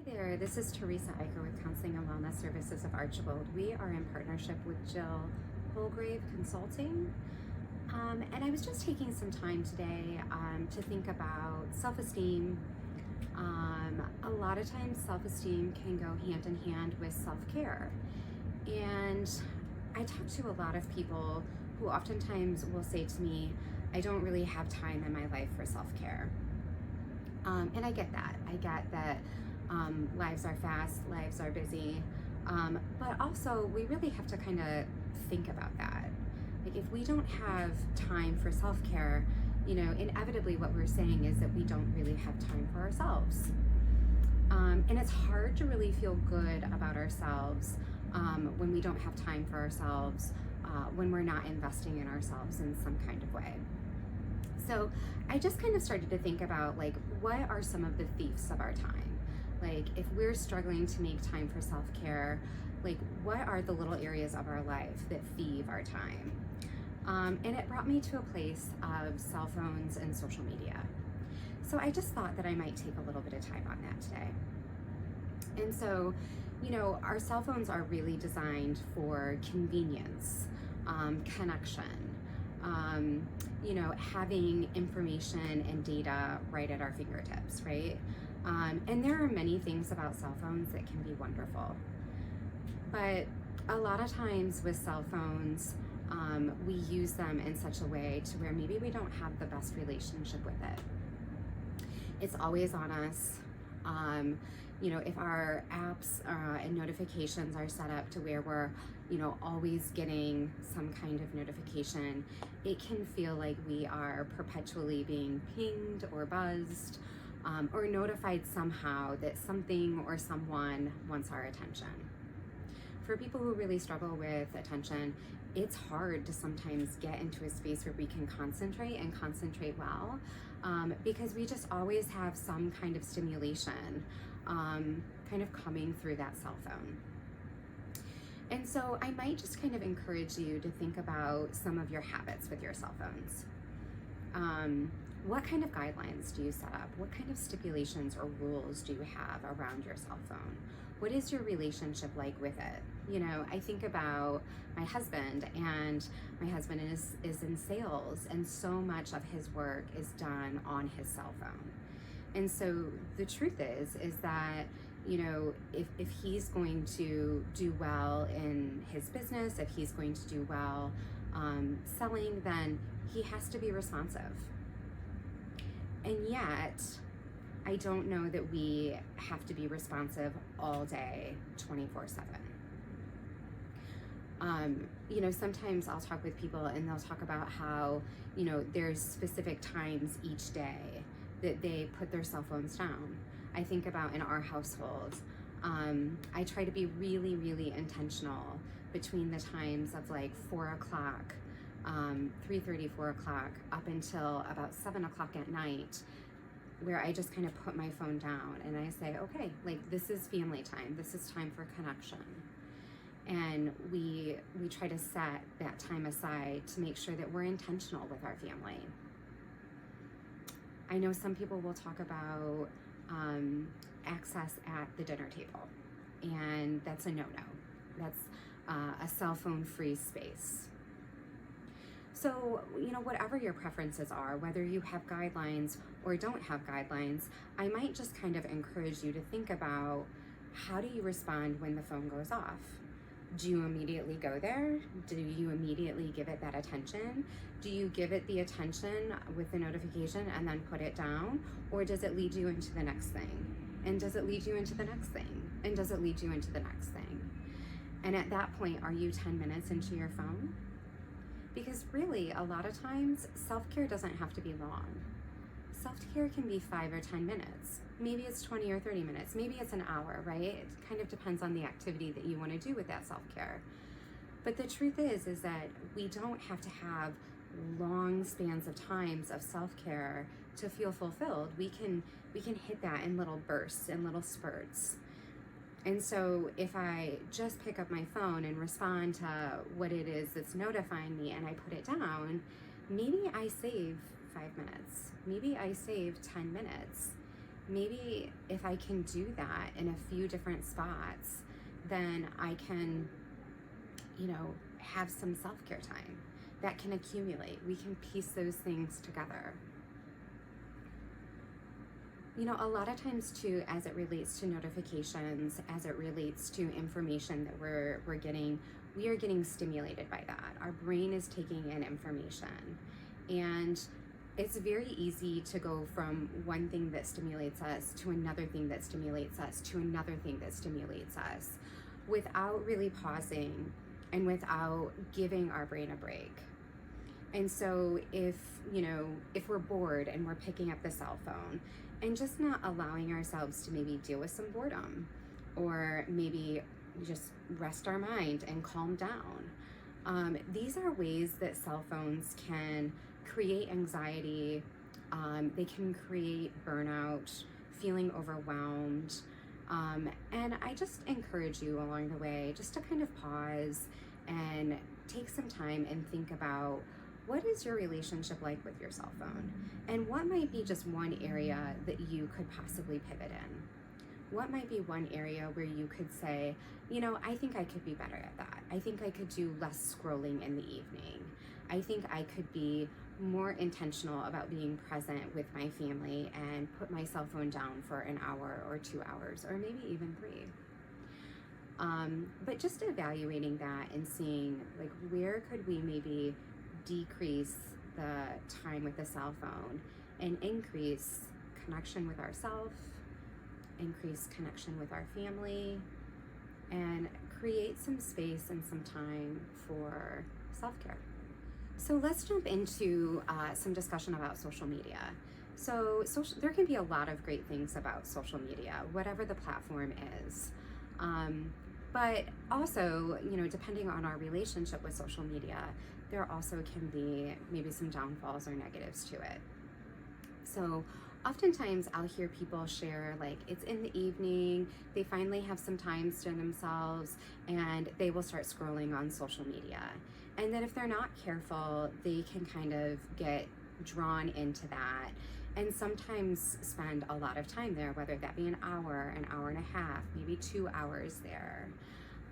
there, this is Teresa Eicher with Counseling and Wellness Services of Archibald. We are in partnership with Jill Holgrave Consulting. And I was just taking some time today to think about self-esteem. A lot of times self-esteem can go hand in hand with self-care. And I talk to a lot of people who oftentimes will say to me, I don't really have time in my life for self-care. And I get that. I get that lives are fast, lives are busy, but also we really have to kind of think about that. Like if we don't have time for self-care, inevitably what we're saying is that we don't really have time for ourselves. And it's hard to really feel good about ourselves when we don't have time for ourselves, when we're not investing in ourselves in some kind of way. So I just kind of started to think about what are some of the thieves of our time? Like if we're struggling to make time for self-care, what are the little areas of our life that thieve our time? And it brought me to a place of cell phones and social media. So I just thought that I might take a little bit of time on that today. And so, our cell phones are really designed for convenience, connection, having information and data right at our fingertips, right? And there are many things about cell phones that can be wonderful. But a lot of times with cell phones, we use them in such a way to where maybe we don't have the best relationship with it. It's always on us. If our apps and notifications are set up to where we're, always getting some kind of notification, it can feel like we are perpetually being pinged or buzzed or notified somehow that something or someone wants our attention. For people who really struggle with attention, it's hard to sometimes get into a space where we can concentrate and concentrate well, because we just always have some kind of stimulation kind of coming through that cell phone. And so I might just kind of encourage you to think about some of your habits with your cell phones. What kind of guidelines do you set up? What kind of stipulations or rules do you have around your cell phone? What is your relationship like with it? I think about my husband, and my husband is in sales, and so much of his work is done on his cell phone. And so the truth is that, if he's going to do well in his business, if he's going to do well selling, then he has to be responsive. And yet, I don't know that we have to be responsive all day, 24/7. Sometimes I'll talk with people and they'll talk about how, there's specific times each day that they put their cell phones down. I think about in our household, I try to be really, really intentional between the times of 4 o'clock, 3:30, 4 o'clock, up until about 7 o'clock at night, where I just kind of put my phone down and I say, okay, this is family time. This is time for connection. And we try to set that time aside to make sure that we're intentional with our family. I know some people will talk about access at the dinner table, and that's a no-no. That's a cell phone free space. So, whatever your preferences are, whether you have guidelines or don't have guidelines, I might just kind of encourage you to think about, how do you respond when the phone goes off? Do you immediately go there? Do you immediately give it that attention? Do you give it the attention with the notification and then put it down? Or does it lead you into the next thing? And does it lead you into the next thing? And does it lead you into the next thing? And at that point, are you 10 minutes into your phone? Because really, a lot of times, self-care doesn't have to be long. Self-care can be 5 or 10 minutes. Maybe it's 20 or 30 minutes. Maybe it's an hour, right? It kind of depends on the activity that you want to do with that self-care. But the truth is that we don't have to have long spans of times of self-care to feel fulfilled. We can hit that in little bursts, in little spurts. And so if I just pick up my phone and respond to what it is that's notifying me and I put it down, maybe I save 5 minutes. Maybe I save 10 minutes. maybe if I can do that in a few different spots, then I can, have some self-care time that can accumulate. We can piece those things together. A lot of times too, as it relates to notifications, as it relates to information that we're getting, we are getting stimulated by that. Our brain is taking in information, and it's very easy to go from one thing that stimulates us to another thing that stimulates us to another thing that stimulates us without really pausing and without giving our brain a break. And so if we're bored and we're picking up the cell phone and just not allowing ourselves to maybe deal with some boredom, or maybe just rest our mind and calm down. These are ways that cell phones can create anxiety. They can create burnout, feeling overwhelmed. And I just encourage you along the way just to kind of pause and take some time and think about, what is your relationship like with your cell phone? And what might be just one area that you could possibly pivot in? What might be one area where you could say, I think I could be better at that. I think I could do less scrolling in the evening. I think I could be more intentional about being present with my family and put my cell phone down for an hour or 2 hours, or maybe even 3. But just evaluating that and seeing, like, where could we maybe decrease the time with the cell phone and increase connection with ourselves, increase connection with our family, and create some space and some time for self-care. So let's jump into some discussion about social media. So there can be a lot of great things about social media, whatever the platform is. But also, depending on our relationship with social media, there also can be maybe some downfalls or negatives to it. So oftentimes I'll hear people share, like, it's in the evening, they finally have some time to themselves, and they will start scrolling on social media. And then if they're not careful, they can kind of get drawn into that and sometimes spend a lot of time there, whether that be an hour and a half, maybe 2 hours there.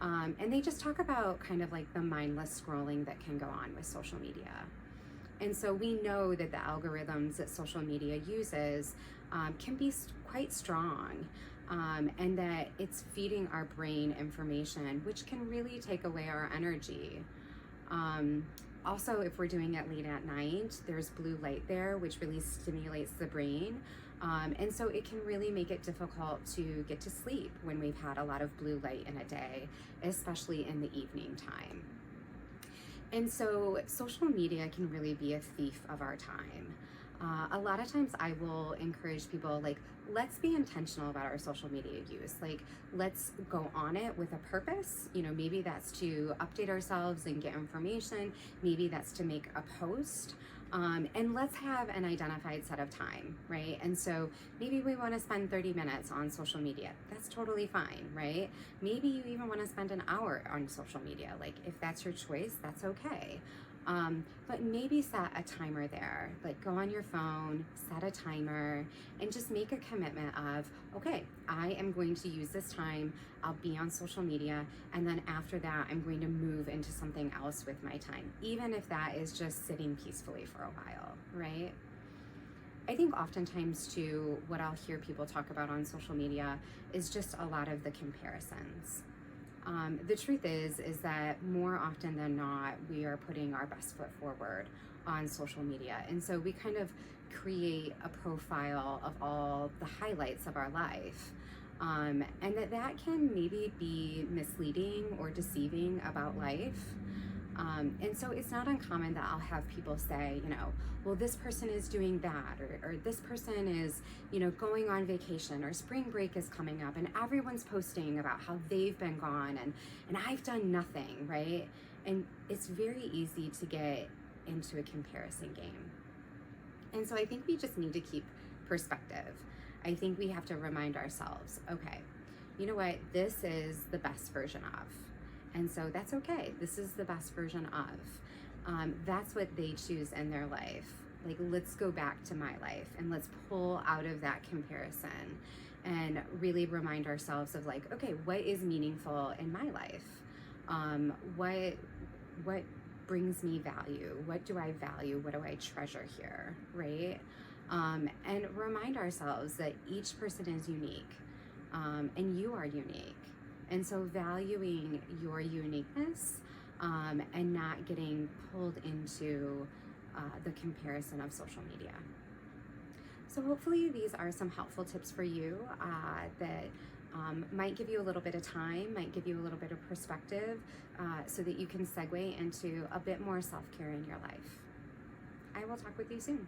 And they just talk about kind of like the mindless scrolling that can go on with social media. And so we know that the algorithms that social media uses can be quite strong, and that it's feeding our brain information, which can really take away our energy. Also, if we're doing it late at night, there's blue light there, which really stimulates the brain. And so it can really make it difficult to get to sleep when we've had a lot of blue light in a day, especially in the evening time. And so social media can really be a thief of our time. A lot of times I will encourage people, like, let's be intentional about our social media use. Like, let's go on it with a purpose. Maybe that's to update ourselves and get information. Maybe that's to make a post. And let's have an identified set of time, right? And so maybe we want to spend 30 minutes on social media. That's totally fine, right? Maybe you even want to spend an hour on social media. Like, if that's your choice, that's okay. But maybe set a timer there, like go on your phone, set a timer, and just make a commitment of, okay, I am going to use this time, I'll be on social media, and then after that, I'm going to move into something else with my time, even if that is just sitting peacefully for a while, right? I think oftentimes too, what I'll hear people talk about on social media is just a lot of the comparisons. The truth is that more often than not, we are putting our best foot forward on social media. And so we kind of create a profile of all the highlights of our life. And that can maybe be misleading or deceiving about life. And so it's not uncommon that I'll have people say, well, this person is doing that, or this person is, going on vacation, or spring break is coming up, and everyone's posting about how they've been gone, and I've done nothing, right? And it's very easy to get into a comparison game. And so I think we just need to keep perspective. I think we have to remind ourselves, okay, you know what, this is the best version of. And so that's okay. This is the best version of. That's what they choose in their life. Like, let's go back to my life and let's pull out of that comparison and really remind ourselves of like, okay, what is meaningful in my life? What brings me value? What do I value? What do I treasure here, right? And remind ourselves that each person is unique, and you are unique. And so valuing your uniqueness, and not getting pulled into the comparison of social media. So hopefully these are some helpful tips for you that might give you a little bit of time, might give you a little bit of perspective, so that you can segue into a bit more self-care in your life. I will talk with you soon.